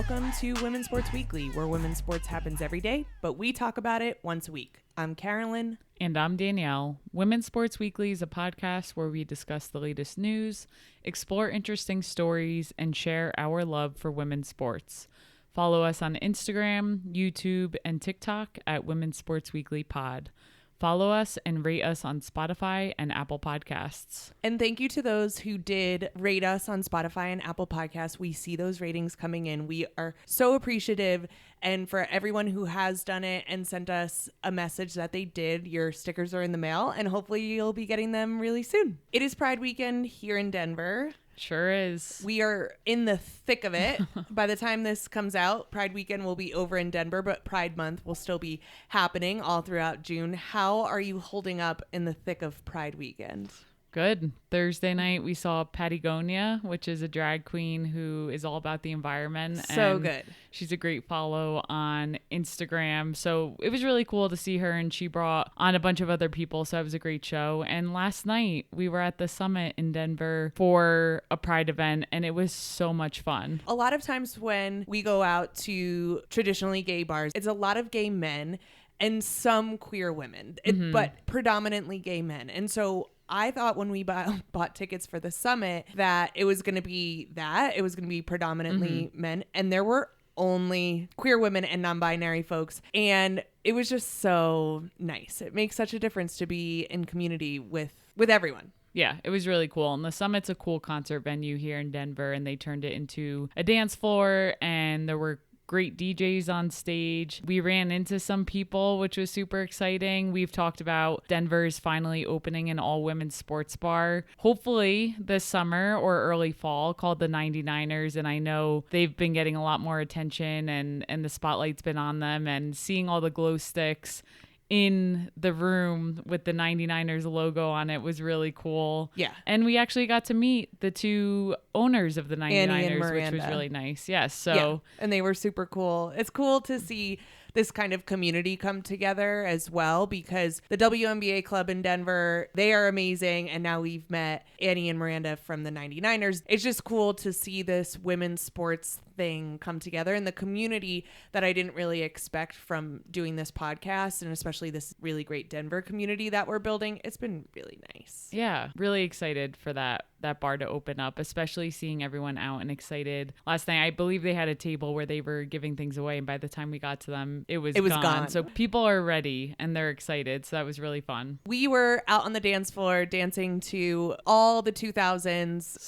welcome to Women's Sports Weekly, where women's sports happens every day, but we talk about it once a week. I'm Carolyn. And I'm Danielle. Women's Sports Weekly is a podcast where we discuss the latest news, explore interesting stories, and share our love for women's sports. Follow us on Instagram, YouTube, and TikTok at Women's Sports Weekly Pod. Follow us and rate us on Spotify and Apple Podcasts. And thank you to those who did rate us on Spotify and Apple Podcasts. We see those ratings coming in. We are so appreciative. And for everyone who has done it and sent us a message that they did, your stickers are in the mail, and hopefully you'll be getting them really soon. It is Pride Weekend here in Denver. Sure is. We are in the thick of it. By the time this comes out, Pride Weekend will be over in Denver, but Pride Month will still be happening all throughout June. How are you holding up in the thick of Pride Weekend? Good. Thursday night, we saw Patagonia, which is a drag queen who is all about the environment. So good. She's a great follow on Instagram. So it was really cool to see her, and she brought on a bunch of other people. So it was a great show. And last night, we were at the Summit in Denver for a Pride event, and it was so much fun. A lot of times when we go out to traditionally gay bars, it's a lot of gay men and some queer women, but predominantly gay men. And so I thought when we bought tickets for the Summit that it was going to be predominantly men, and there were only queer women and non-binary folks. And it was just so nice. It makes such a difference to be in community with everyone. Yeah, it was really cool. And the Summit's a cool concert venue here in Denver, and they turned it into a dance floor, and there were great DJs on stage. We ran into some people, which was super exciting. We've talked about Denver's finally opening an all-women's sports bar, hopefully this summer or early fall, called the 99ers. And I know they've been getting a lot more attention, and the spotlight's been on them, and seeing all the glow sticks in the room with the 99ers logo on it was really cool. Yeah. And we actually got to meet the two owners of the 99ers, which was really nice. Yes. So yeah. And they were super cool. It's cool to see this kind of community come together as well, because the WNBA club in Denver, they are amazing. And now we've met Annie and Miranda from the 99ers. It's just cool to see this women's sports thing come together, and the community that I didn't really expect from doing this podcast, and especially this really great Denver community that we're building. It's been really nice. Yeah, really excited for that bar to open up, especially seeing everyone out and excited. Last night, I believe they had a table where they were giving things away, and by the time we got to them, it was gone. So people are ready and they're excited. So that was really fun. We were out on the dance floor dancing to all the 2000s,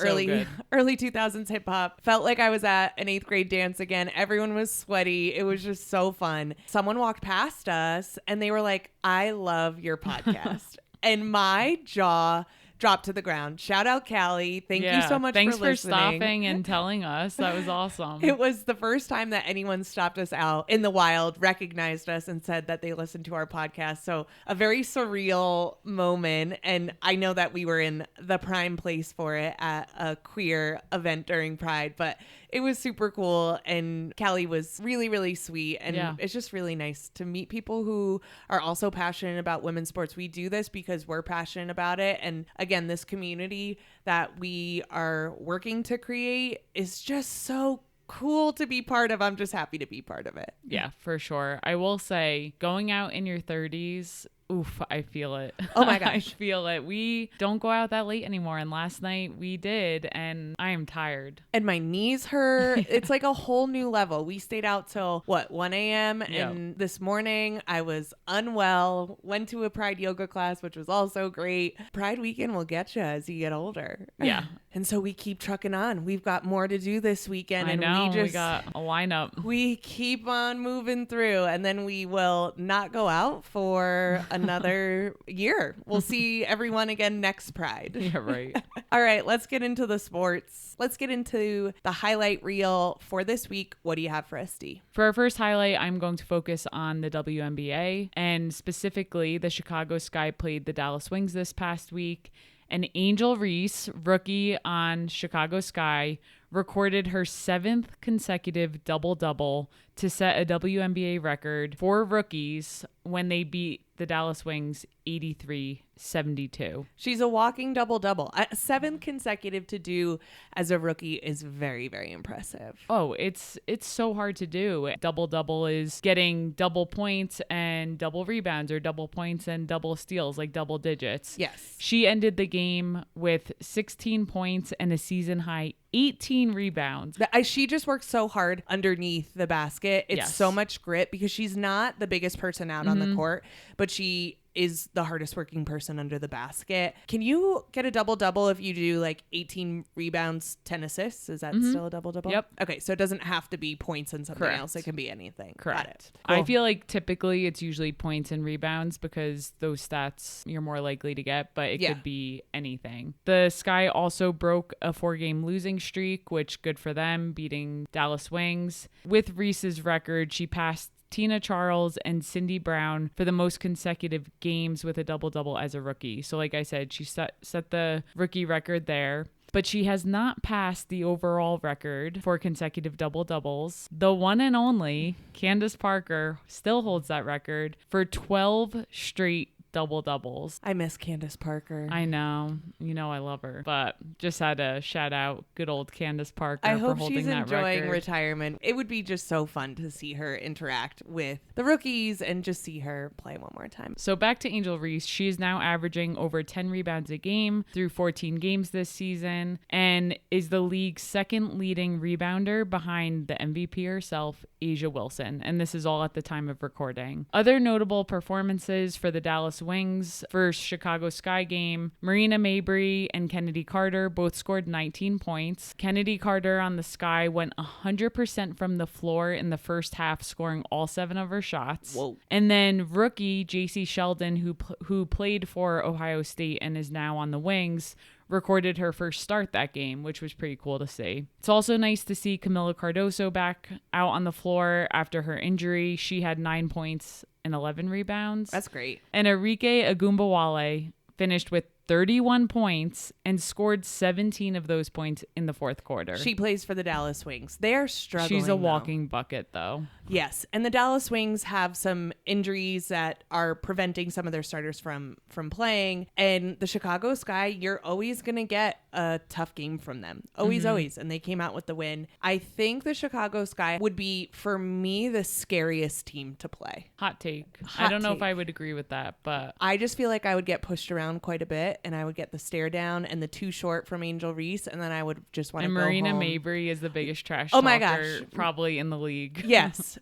early 2000s hip hop. Felt like I was at an 8th grade dance again. Everyone was sweaty. It was just so fun. Someone walked past us and they were like, "I love your podcast." And my jaw dropped to the ground. Shout out Callie. Thank you so much for listening. Thanks for stopping and telling us. That was awesome. It was the first time that anyone stopped us out in the wild, recognized us, and said that they listened to our podcast. So a very surreal moment. And I know that we were in the prime place for it at a queer event during Pride, but it was super cool. And Callie was really, really sweet. And it's just really nice to meet people who are also passionate about women's sports. We do this because we're passionate about it. And again, this community that we are working to create is just so cool to be part of. I'm just happy to be part of it. Yeah, for sure. I will say, going out in your 30s, oof, I feel it. Oh my gosh. I feel it. We don't go out that late anymore. And last night we did, and I am tired. And my knees hurt. It's like a whole new level. We stayed out till 1 a.m. Yep. And this morning I was unwell, went to a Pride yoga class, which was also great. Pride weekend will get you as you get older. Yeah. And so we keep trucking on. We've got more to do this weekend. I know. We got a lineup. We keep on moving through, and then we will not go out for another year. We'll see everyone again next Pride. Yeah, right. All right, let's get into the sports. Let's get into the highlight reel for this week. What do you have for us, Dee? For our first highlight, I'm going to focus on the WNBA, and specifically the Chicago Sky played the Dallas Wings this past week. And Angel Reese, rookie on Chicago Sky, recorded her 7th consecutive double-double to set a WNBA record for rookies when they beat the Dallas Wings 83-72. She's a walking double-double. 7th consecutive to do as a rookie is very, very impressive. Oh, it's so hard to do. Double-double is getting double points and double rebounds, or double points and double steals, like double digits. Yes. She ended the game with 16 points and a season-high 18 rebounds. She just works so hard underneath the basket. It's so much grit because she's not the biggest person out on the court, but she is the hardest working person under the basket. Can you get a double-double if you do like 18 rebounds, 10 assists? Is that still a double-double? Yep. Okay, so it doesn't have to be points and something else. It can be anything. Correct. Got it. I Cool. feel like typically it's usually points and rebounds because those stats you're more likely to get, but it could be anything. The Sky also broke a 4-game losing streak, which good for them, beating Dallas Wings. With Reese's record, she passed Tina Charles and Cindy Brown for the most consecutive games with a double-double as a rookie. So like I said, she set the rookie record there. But she has not passed the overall record for consecutive double-doubles. The one and only Candace Parker still holds that record for 12 straight double-doubles. I miss Candace Parker. I know. You know I love her. But just had to shout out good old Candace Parker I for hope holding she's that enjoying record. retirement. It would be just so fun to see her interact with the rookies and just see her play one more time. So back to Angel Reese. She is now averaging over 10 rebounds a game through 14 games this season and is the league's second leading rebounder behind the MVP herself, Asia Wilson. And this is all at the time of recording. Other notable performances for the Dallas Wings: first Chicago Sky game, Marina Mabry and Kennedy Carter both scored 19 points. Kennedy Carter on the Sky went 100% from the floor in the first half, scoring all 7 of her shots. Whoa. And then rookie JC Sheldon, who played for Ohio State and is now on the Wings, recorded her first start that game, which was pretty cool to see. It's also nice to see Camila Cardoso back out on the floor after her injury. She had 9 points and 11 rebounds. That's great. And Enrique Agumbawale finished with 31 points and scored 17 of those points in the fourth quarter. She plays for the Dallas Wings. They are struggling. She's a walking bucket, though. Yes. And the Dallas Wings have some injuries that are preventing some of their starters from playing. And the Chicago Sky, you're always going to get a tough game from them. Always. And they came out with the win. I think the Chicago Sky would be, for me, the scariest team to play. Hot take. Hot I don't know take. if I would agree with that, but I just feel like I would get pushed around quite a bit, and I would get the stare down and the too short from Angel Reese, and then I would just want to go Marina home. Mabry is the biggest trash Oh my talker gosh. probably in the league. Yes.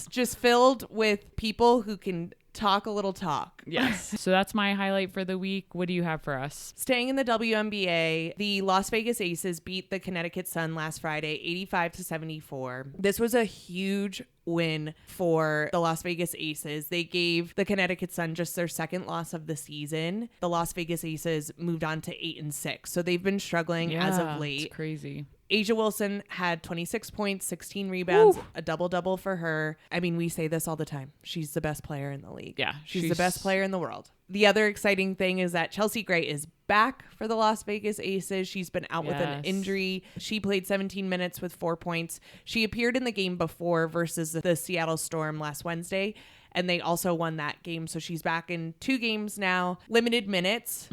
Just filled with people who can talk a little talk. Yes. So that's my highlight for the week. What do you have for us? Staying in the WNBA, the Las Vegas Aces beat the Connecticut Sun last Friday, 85-74. This was a huge win for the Las Vegas Aces. They gave the Connecticut Sun just their second loss of the season. The Las Vegas Aces moved on to 8-6. So they've been struggling as of late. It's crazy. Asia Wilson had 26 points, 16 rebounds, a double-double for her. I mean, we say this all the time. She's the best player in the league. Yeah. She's the best player in the world. The other exciting thing is that Chelsea Gray is back for the Las Vegas Aces. She's been out with an injury. She played 17 minutes with 4 points. She appeared in the game before versus the Seattle Storm last Wednesday, and they also won that game. So she's back in 2 games now, limited minutes.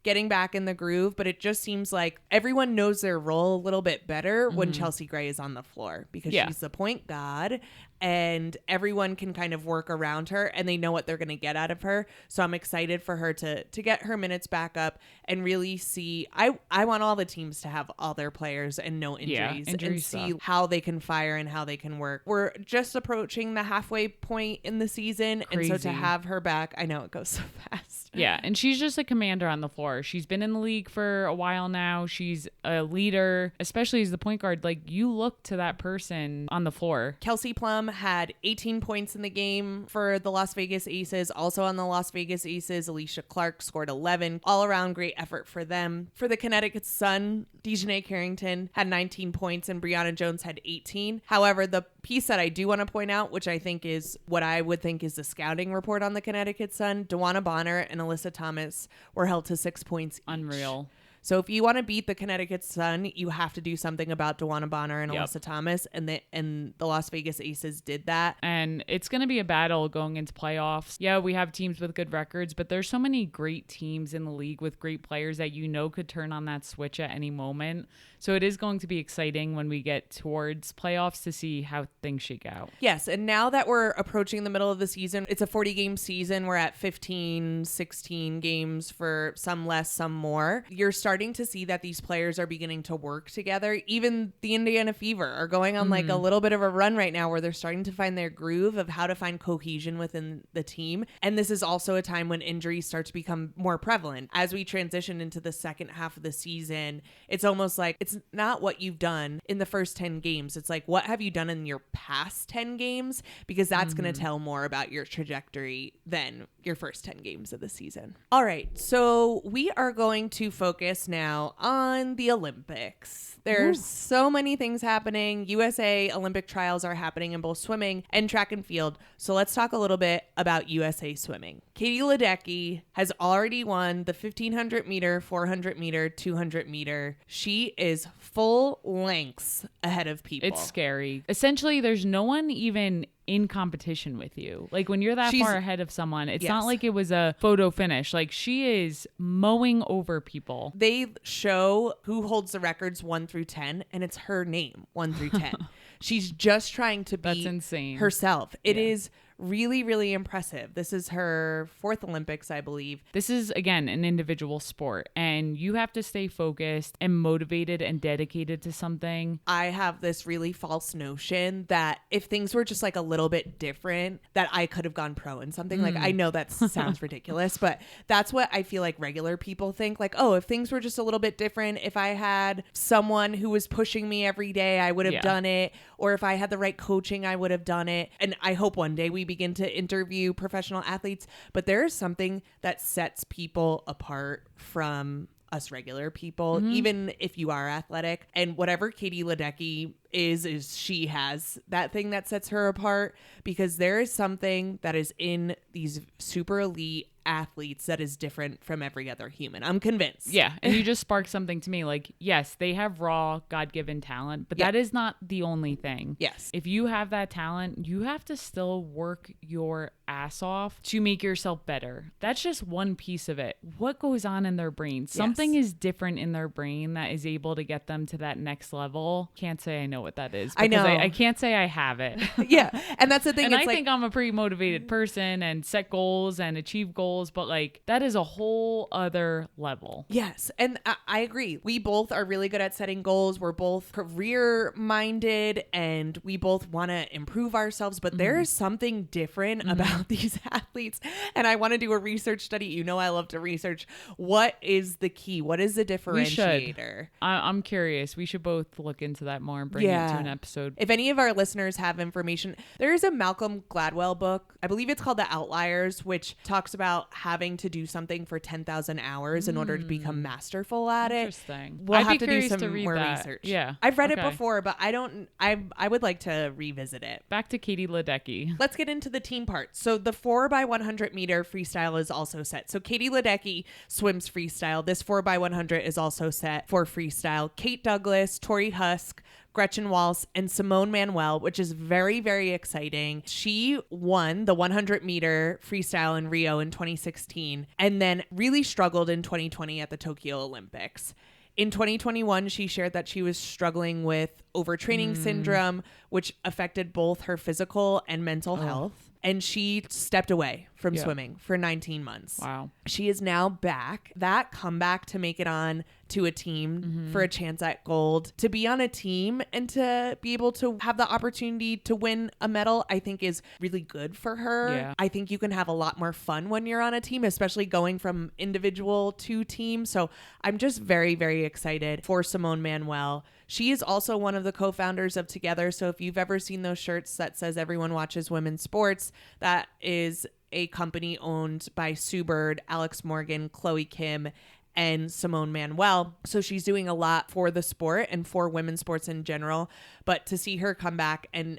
Getting back in the groove, but it just seems like everyone knows their role a little bit better when Chelsea Gray is on the floor, because she's the point guard and everyone can kind of work around her and they know what they're going to get out of her. So I'm excited for her to get her minutes back up and really see. I want all the teams to have all their players and no injuries, and see how they can fire and how they can work. We're just approaching the halfway point in the season. Crazy. And so to have her back, I know it goes so fast. Yeah, and she's just a commander on the floor. She's been in the league for a while now. She's a leader, especially as the point guard. Like, you look to that person on the floor. Kelsey Plum had 18 points in the game for the Las Vegas Aces. Also on the Las Vegas Aces, Alicia Clark scored 11. All around great effort for them. For the Connecticut Sun, Dejanay Carrington had 19 points and Brianna Jones had 18. However, the piece that I do want to point out, which I think is what I would think is the scouting report on the Connecticut Sun, DeWanna Bonner and Alyssa Thomas were held to 6 points each. Unreal. So if you want to beat the Connecticut Sun, you have to do something about Dewana Bonner and Alyssa Thomas, and the Las Vegas Aces did that. And it's going to be a battle going into playoffs. Yeah, we have teams with good records, but there's so many great teams in the league with great players that could turn on that switch at any moment. So it is going to be exciting when we get towards playoffs to see how things shake out. Yes, and now that we're approaching the middle of the season, it's a 40-game season. We're at 15, 16 games for some less, some more. You're starting to see that these players are beginning to work together. Even the Indiana Fever are going on like a little bit of a run right now where they're starting to find their groove of how to find cohesion within the team. And this is also a time when injuries start to become more prevalent. As we transition into the second half of the season, it's almost like it's not what you've done in the first 10 games. It's like, what have you done in your past 10 games? Because that's going to tell more about your trajectory than your first 10 games of the season. All right. So we are going to focus now on the Olympics. There's so many things happening. USA Olympic trials are happening in both swimming and track and field. So let's talk a little bit about USA swimming. Katie Ledecky has already won the 1500 meter, 400 meter, 200 meter. She is full lengths ahead of people. It's scary. Essentially, there's no one even in competition with you. Like when you're that far ahead of someone, it's not like it was a photo finish. Like she is mowing over people. They show who holds the records 1 through 10, and it's her name, 1 through 10. She's just trying to be That's insane. herself. It is really, really impressive. This is her 4th Olympics, I believe. This is, again, an individual sport, and you have to stay focused and motivated and dedicated to something. I have this really false notion that if things were just like a little bit different, that I could have gone pro in something. Like, I know that sounds ridiculous, but that's what I feel like regular people think. Like, oh, if things were just a little bit different, if I had someone who was pushing me every day, I would have done it. Or if I had the right coaching, I would have done it. And I hope one day we begin to interview professional athletes, but there is something that sets people apart from us regular people, even if you are athletic. And whatever Katie Ledecky is she has that thing that sets her apart, because there is something that is in these super elite athletes that is different from every other human. I'm convinced. Yeah. And you just sparked something to me. Like, yes, they have raw God-given talent, but that is not the only thing. Yes. If you have that talent, you have to still work your ass off to make yourself better. That's just one piece of it. What goes on in their brain? Something is different in their brain that is able to get them to that next level. Can't say I know what that is. I know. I can't say I have it. Yeah. And that's the thing. And it's I think I'm a pretty motivated person and set goals and achieve goals, but like that is a whole other level. Yes. And I agree. We both are really good at setting goals. We're both career minded and we both want to improve ourselves, but there is something different about these athletes. And I want to do a research study. You know, I love to research. What is the key? What is the differentiator? I'm curious. We should both look into that more and bring it to an episode. If any of our listeners have information, there is a Malcolm Gladwell book. I believe it's called The Outliers, which talks about having to do something for 10,000 hours in order to become masterful at it. Interesting. We'll I'd have be to do curious some to read more that. research. Yeah. I've read it before, but I would like to revisit it. Back to Katie Ledecky. Let's get into the team part. So the 4x100 meter freestyle is also set. So Katie Ledecky swims freestyle. This 4x100 is also set for freestyle. Kate Douglas, Tori Husk, Gretchen Walsh, and Simone Manuel, which is very, very exciting. She won the 100 meter freestyle in Rio in 2016 and then really struggled in 2020 at the Tokyo Olympics. In 2021, she shared that she was struggling with overtraining syndrome, which affected both her physical and mental health. And she stepped away from swimming for 19 months. Wow. She is now back. That comeback to make it on to a team for a chance at gold, to be on a team and to be able to have the opportunity to win a medal, I think is really good for her. Yeah. I think you can have a lot more fun when you're on a team, especially going from individual to team. So I'm just very, very excited for Simone Manuel. She is also one of the co-founders of Together. So if you've ever seen those shirts that says everyone watches women's sports, that is a company owned by Sue Bird, Alex Morgan, Chloe Kim, and Simone Manuel. So she's doing a lot for the sport and for women's sports in general. But to see her come back and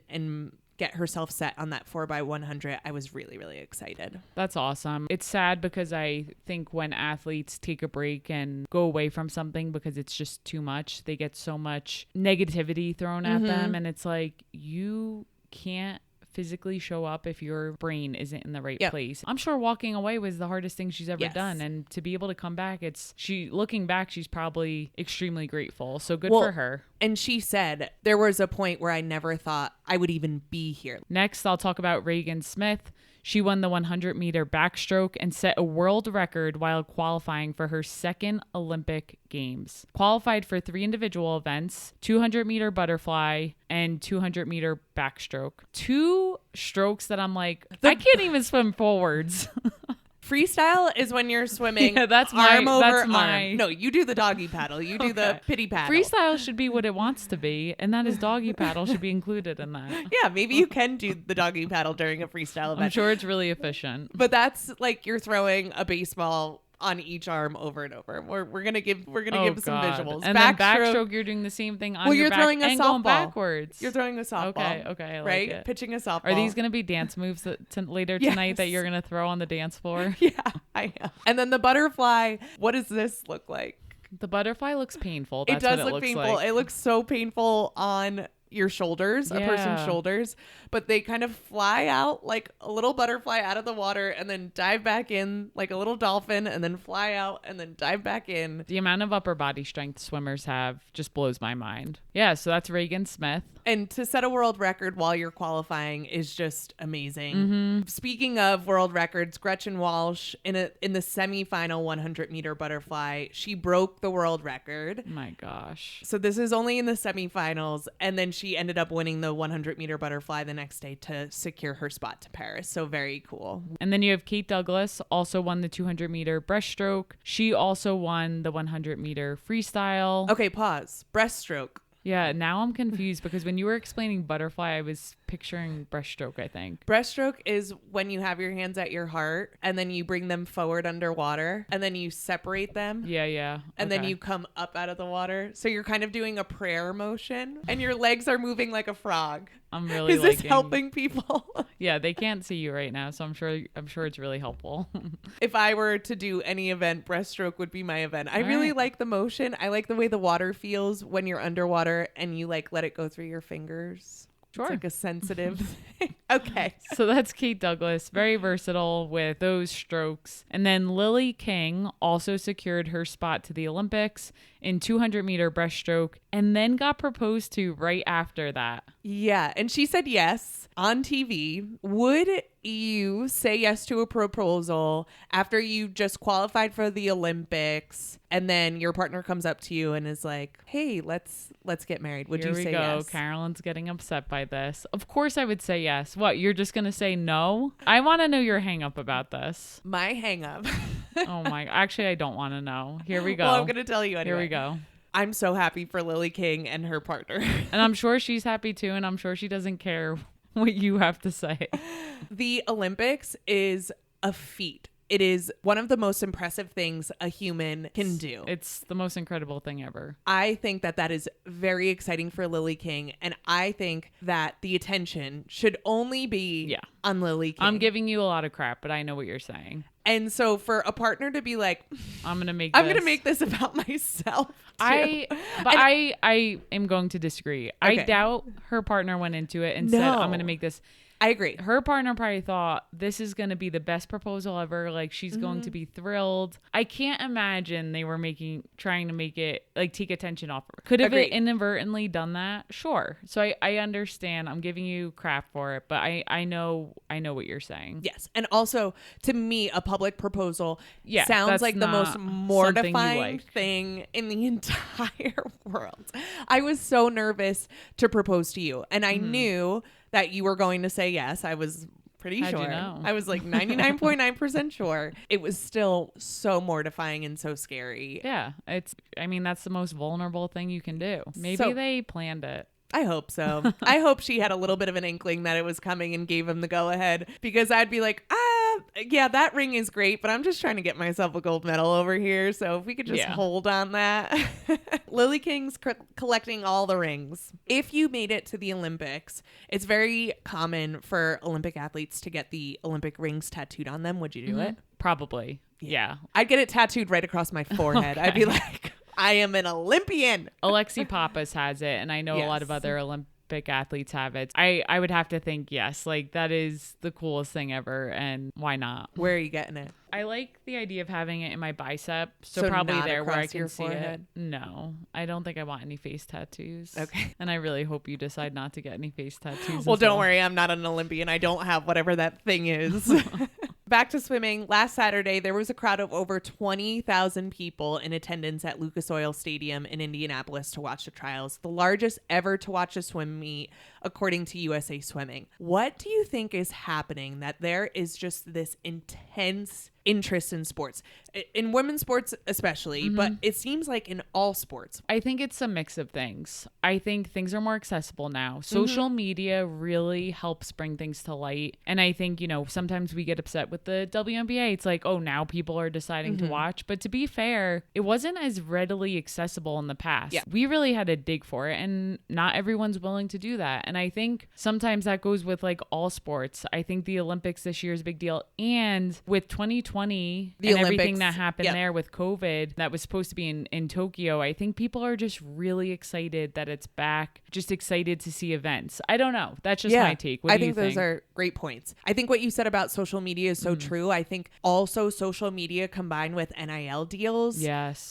get herself set on that 4x100, I was really, really excited. That's awesome. It's sad because I think when athletes take a break and go away from something because it's just too much, they get so much negativity thrown at them. And it's like, you can't physically show up if your brain isn't in the right place. I'm sure walking away was the hardest thing she's ever done, and to be able to come back, looking back, she's probably extremely grateful. So good for her. And she said, there was a point where I never thought I would even be here. Next, I'll talk about Regan Smith. She won the 100-meter backstroke and set a world record while qualifying for her second Olympic Games. Qualified for 3 individual events, 200-meter butterfly, and 200-meter backstroke. 2 strokes that I'm like, I can't even swim forwards. Freestyle is when you're swimming that's arm over that's arm. No, you do the doggy paddle. You do the pity paddle. Freestyle should be what it wants to be, and that is doggy paddle should be included in that. Yeah, maybe you can do the doggy paddle during a freestyle event. I'm sure it's really efficient. But that's like you're throwing a baseball on each arm over and over. We're gonna give some visuals. And then backstroke, you're doing the same thing on your back throwing a and softball. Going backwards. You're throwing a softball. Okay, I like right? it. Pitching a softball. Are these gonna be dance moves later tonight that you're gonna throw on the dance floor? Yeah, I am. And then the butterfly. What does this look like? The butterfly looks painful. It does look painful. Like. It looks so painful on your shoulders, a person's shoulders, but they kind of fly out like a little butterfly out of the water and then dive back in like a little dolphin and then fly out and then dive back in. The amount of upper body strength swimmers have just blows my mind. Yeah, so that's Regan Smith. And to set a world record while you're qualifying is just amazing. Mm-hmm. Speaking of world records, Gretchen Walsh in the semifinal 100-meter butterfly, she broke the world record. My gosh. So this is only in the semifinals, and then she ended up winning the 100-meter butterfly the next day to secure her spot to Paris. So very cool. And then you have Kate Douglas, also won the 200-meter breaststroke. She also won the 100-meter freestyle. Okay, pause. Breaststroke. Yeah, now I'm confused because when you were explaining butterfly, I was picturing breaststroke, I think. Breaststroke is when you have your hands at your heart and then you bring them forward underwater and then you separate them. Yeah. And then you come up out of the water. So you're kind of doing a prayer motion and your legs are moving like a frog. I'm really Is this helping people? Yeah, they can't see you right now, so I'm sure it's really helpful. If I were to do any event, breaststroke would be my event. I really like the motion. I like the way the water feels when you're underwater and you like let it go through your fingers. Sure. It's like a sensitive thing. Okay. So that's Kate Douglas, very versatile with those strokes. And then Lily King also secured her spot to the Olympics in 200-meter breaststroke and then got proposed to right after that. Yeah. And she said yes on TV. Would you say yes to a proposal after you just qualified for the Olympics and then your partner comes up to you and is like, hey, let's get married? Would you say yes? Carolyn's getting upset by this. Of course I would say yes. What, you're just going to say no? I want to know your hang up about this. My hang up. Oh my, actually I don't want to know. Here we go. Well, I'm going to tell you anyway. Here we go. I'm so happy for Lily King and her partner. And I'm sure she's happy too, and I'm sure she doesn't care what you have to say. The Olympics is a feat. It is one of the most impressive things a human can do. It's the most incredible thing ever. I think that is very exciting for Lily King. And I think that the attention should only be on Lily King. I'm giving you a lot of crap, but I know what you're saying. And so for a partner to be like, I'm going to make this about myself. Too. I am going to disagree. Okay. I doubt her partner went into it and said, I'm going to make this. I agree. Her partner probably thought this is going to be the best proposal ever. Like she's going to be thrilled. I can't imagine they were trying to make it like take attention off her. Could have it inadvertently done that? Sure. So I understand. I'm giving you crap for it, but I know what you're saying. Yes. And also to me, a public proposal sounds like the most mortifying thing in the entire world. I was so nervous to propose to you and I knew that you were going to say yes. I was pretty sure. You know? I was like 99.9% sure. It was still so mortifying and so scary. Yeah. That's the most vulnerable thing you can do. Maybe they planned it. I hope so. I hope she had a little bit of an inkling that it was coming and gave him the go ahead because I'd be like, that ring is great, but I'm just trying to get myself a gold medal over here. So if we could just hold on that. Lily King's collecting all the rings. If you made it to the Olympics, it's very common for Olympic athletes to get the Olympic rings tattooed on them. Would you do it? Probably. Yeah. I'd get it tattooed right across my forehead. I'd be like, I am an Olympian. Alexi Pappas has it, and I know a lot of other Olympic athletes have it. I would have to think yes, like that is the coolest thing ever, and why not? Where are you getting it? I like the idea of having it in my bicep, so probably not there where I across your can see forehead? it. No, I don't think I want any face tattoos. Okay. And I really hope you decide not to get any face tattoos. Well, as don't worry. I'm not an Olympian. I don't have whatever that thing is. Back to swimming. Last Saturday, there was a crowd of over 20,000 people in attendance at Lucas Oil Stadium in Indianapolis to watch the trials, the largest ever to watch a swim meet, according to USA Swimming. What do you think is happening that there is just this intense interest in sports, in women's sports especially, but it seems like in all sports? I think it's a mix of things. I think things are more accessible now. Social media really helps bring things to light. And I think, sometimes we get upset with the WNBA. It's like, oh, now people are deciding to watch. But to be fair, it wasn't as readily accessible in the past. Yeah. We really had to dig for it, and not everyone's willing to do that. And I think sometimes that goes with like all sports. I think the Olympics this year is a big deal. And with 2020 and everything that happened there with COVID that was supposed to be in Tokyo, I think people are just really excited that it's back, just excited to see events. I don't know. That's just my take. What do you think? Those are great points. I think what you said about social media is so true. I think also social media combined with NIL deals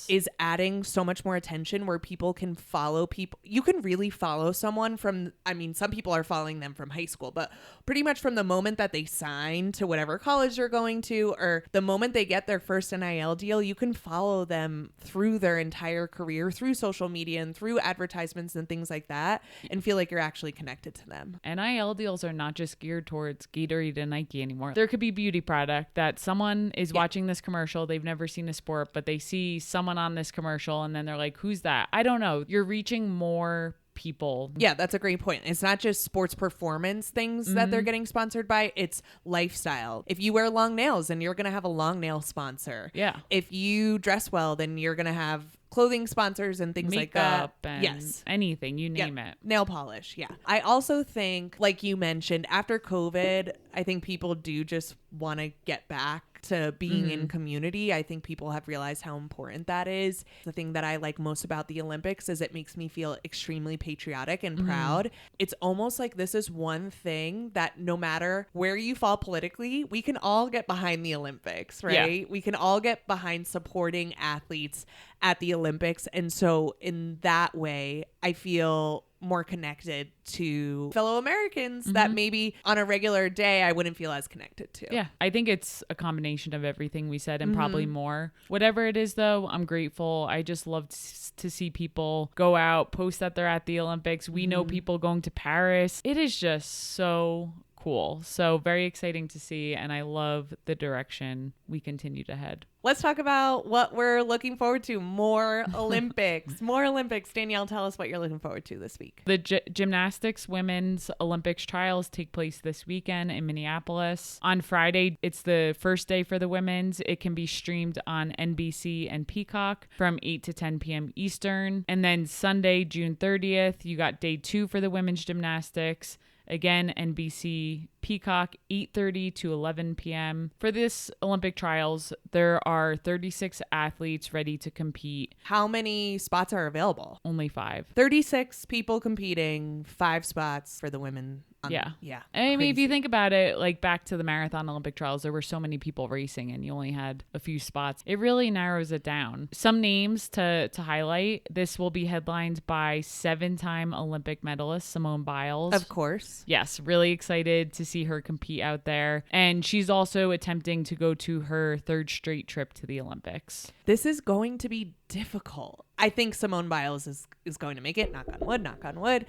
is adding so much more attention where people can follow people. You can really follow someone from, some people are following them from high school, but pretty much from the moment that they sign to whatever college they're going to, or the moment they get their first NIL deal, you can follow them through their entire career, through social media and through advertisements and things like that, and feel like you're actually connected to them. NIL deals are not just geared towards Gatorade and Nike anymore. There could be beauty product that someone is watching this commercial, they've never seen a sport, but they see someone on this commercial and then they're like, who's that? I don't know. You're reaching more people. Yeah, that's a great point. It's not just sports performance things that they're getting sponsored by, it's lifestyle. If you wear long nails, then you're going to have a long nail sponsor. Yeah. If you dress well, then you're going to have clothing sponsors and things like that. And anything, you name it. Nail polish. Yeah. I also think, like you mentioned, after COVID, I think people do just want to get back to being in community. I think people have realized how important that is. The thing that I like most about the Olympics is it makes me feel extremely patriotic and proud. It's almost like this is one thing that no matter where you fall politically, we can all get behind the Olympics, right? Yeah. We can all get behind supporting athletes at the Olympics. And so in that way, I feel more connected to fellow Americans that maybe on a regular day I wouldn't feel as connected to. Yeah, I think it's a combination of everything we said and probably more. Whatever it is, though, I'm grateful. I just love to see people go out, post that they're at the Olympics. We know people going to Paris. It is just so cool. So very exciting to see, and I love the direction we continue to head. Let's talk about what we're looking forward to. More Olympics. More Olympics. Danielle, tell us what you're looking forward to this week. The Gymnastics Women's Olympics trials take place this weekend in Minneapolis. On Friday, it's the first day for the women's. It can be streamed on NBC and Peacock from 8 to 10 p.m. Eastern. And then Sunday, June 30th, you got day 2 for the women's gymnastics. Again, NBC, Peacock, 8:30 to 11 p.m. For this Olympic trials, there are 36 athletes ready to compete. How many spots are available? Only 5. 36 people competing, 5 spots for the women. Yeah. I mean, if you think about it, like back to the marathon Olympic trials, there were so many people racing and you only had a few spots. It really narrows it down. Some names to highlight. This will be headlined by 7-time Olympic medalist Simone Biles. Of course. Yes. Really excited to see her compete out there. And she's also attempting to go to her 3rd straight trip to the Olympics. This is going to be difficult. I think Simone Biles is going to make it. Knock on wood, knock on wood.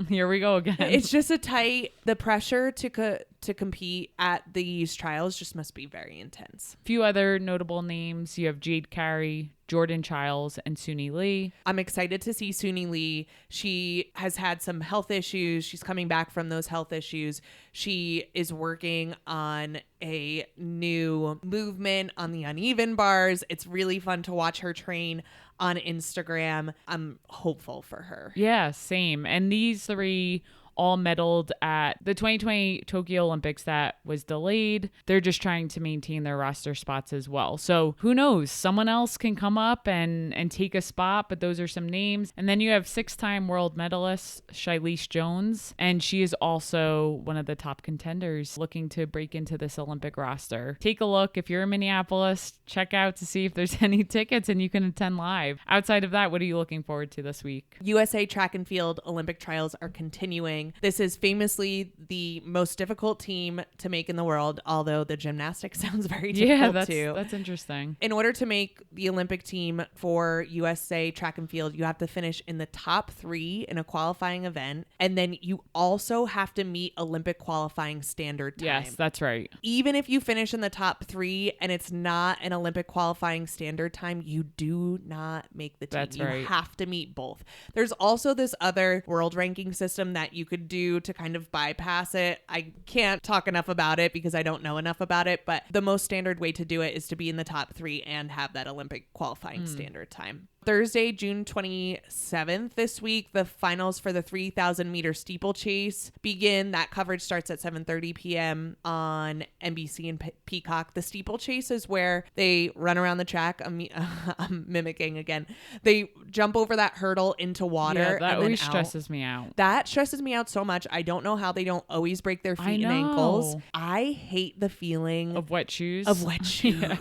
Here we go again. It's just the pressure to compete at these trials just must be very intense. A few other notable names. You have Jade Carey, Jordan Childs and Suni Lee. I'm excited to see Suni Lee. She has had some health issues. She's coming back from those health issues. She is working on a new movement on the uneven bars. It's really fun to watch her train on Instagram. I'm hopeful for her. Yeah, same. And these three all medaled at the 2020 Tokyo Olympics that was delayed. They're just trying to maintain their roster spots as well. So who knows? Someone else can come up and take a spot, but those are some names. And then you have 6-time world medalist Shilese Jones, and she is also one of the top contenders looking to break into this Olympic roster. Take a look. If you're in Minneapolis, check out to see if there's any tickets and you can attend live. Outside of that, what are you looking forward to this week? USA track and field Olympic trials are continuing. This is famously the most difficult team to make in the world, although the gymnastics sounds very difficult too. That's interesting. In order to make the Olympic team for USA track and field, you have to finish in the top 3 in a qualifying event. And then you also have to meet Olympic qualifying standard time. Yes, that's right. Even if you finish in the top 3 and it's not an Olympic qualifying standard time, you do not make the team. That's you right. have to meet both. There's also this other world ranking system that you could do to kind of bypass it. I can't talk enough about it because I don't know enough about it, but the most standard way to do it is to be in the top 3 and have that Olympic qualifying standard time. Thursday, June 27th this week, the finals for the 3,000 meter steeplechase begin. That coverage starts at 7:30 p.m. on NBC and Peacock. The steeplechase is where they run around the track. I'm mimicking again. They jump over that hurdle into water. Yeah, that and always then stresses me out. That stresses me out so much. I don't know how they don't always break their feet and ankles. I hate the feeling Of wet shoes? of wet shoes. Yeah.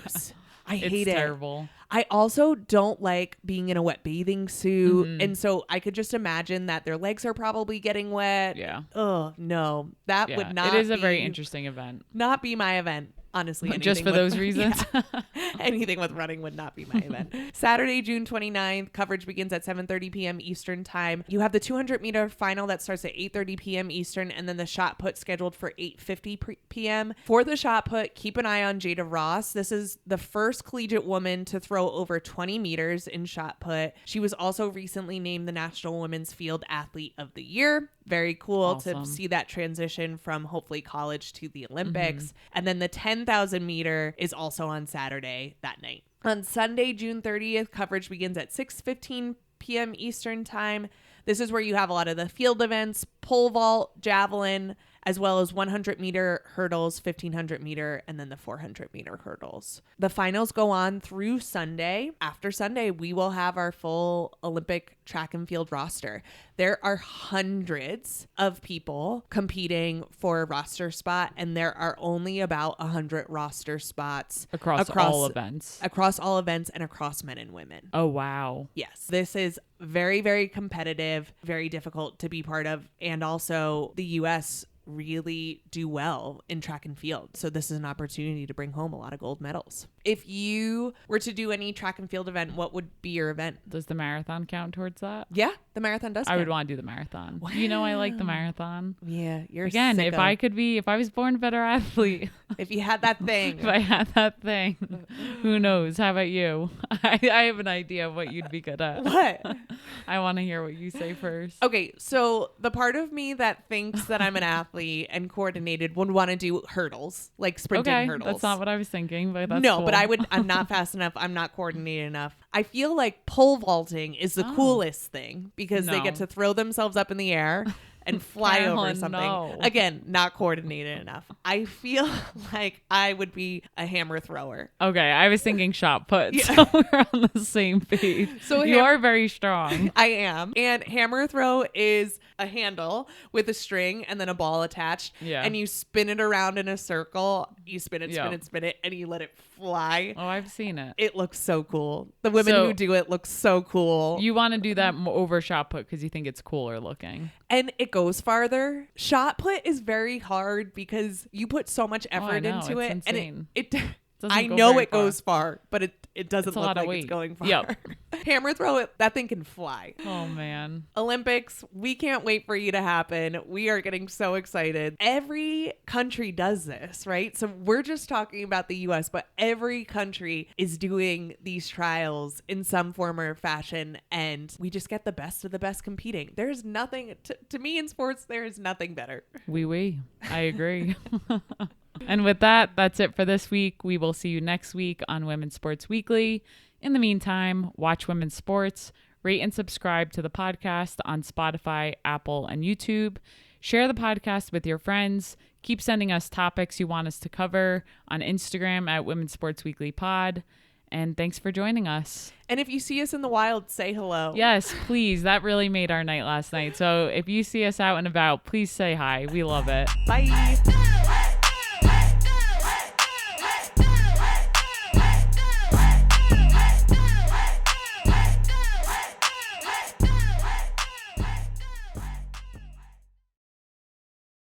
I hate it. It's terrible. I also don't like being in a wet bathing suit. And so I could just imagine that their legs are probably getting wet. Yeah. Oh, no. That Yeah. would not It is a very interesting event. Not be my event. Honestly, Just for those reasons. Yeah. Anything with running would not be my event. Saturday, June 29th, coverage begins at 7:30 p.m. Eastern time. You have the 200 meter final that starts at 8:30 p.m. Eastern, and then the shot put scheduled for 8:50 p.m. For the shot put, keep an eye on Jada Ross. This is the first collegiate woman to throw over 20 meters in shot put. She was also recently named the National Women's Field Athlete of the Year. Very cool to see that transition from hopefully college to the Olympics. And then the 10,000 meter is also on Saturday that night. On Sunday, June 30th, coverage begins at 6:15 p.m. Eastern time. This is where you have a lot of the field events, pole vault, javelin, as well as 100 meter hurdles, 1500 meter, and then the 400 meter hurdles. The finals go on through Sunday. After Sunday, we will have our full Olympic track and field roster. There are hundreds of people competing for a roster spot, and there are only about 100 roster spots Across all events. Across all events and across men and women. Oh, wow. Yes, this is very, very competitive, very difficult to be part of. And also the U.S. really do well in track and field. So this is an opportunity to bring home a lot of gold medals. If you were to do any track and field event, what would be your event? Does the marathon count towards that? Yeah, the marathon does count. I would want to do the marathon. Wow. You know I like the marathon. Yeah, you're Again, sicko. if I was born a better athlete, if you had that thing. if I had that thing, who knows? How about you? I have an idea of what you'd be good at. What? I want to hear what you say first. Okay, so the part of me that thinks that I'm an athlete and coordinated would want to do hurdles, like sprinting hurdles. That's not what I was thinking, but that's no, cool. but I'm not fast enough. I'm not coordinated enough. I feel like pole vaulting is the coolest thing because they get to throw themselves up in the air and fly Carolyn, over something. no. Again, not coordinated enough. I feel like I would be a hammer thrower. Okay, I was thinking shot put, so we're on the same page. So you are very strong. I am. And hammer throw is a handle with a string and then a ball attached. Yeah. And you spin it around in a circle. You spin it, spin it, and you let it fly. Oh, I've seen it. It looks so cool. The women who do it look so cool. You want to do that over shot put because you think it's cooler looking. And it goes farther. Shot put is very hard because you put so much effort into it's it. insane. And it Doesn't I go know very it goes far, but it doesn't It's a look lot of like weight. it's going far. Yep. Hammer throw it, that thing can fly. Oh, man. Olympics, we can't wait for you to happen. We are getting so excited. Every country does this, right? So we're just talking about the US, but every country is doing these trials in some form or fashion, and we just get the best of the best competing. There's nothing, to me in sports, there is nothing better. Oui. I agree. And with that, that's it for this week. We will see you next week on Women's Sports Weekly. In the meantime, watch women's sports, rate and subscribe to the podcast on Spotify, Apple, and YouTube. Share the podcast with your friends. Keep sending us topics you want us to cover on Instagram at Women's Sports Weekly Pod. And thanks for joining us. And if you see us in the wild, say hello. Yes, please. That really made our night last night. So if you see us out and about, please say hi. We love it. Bye.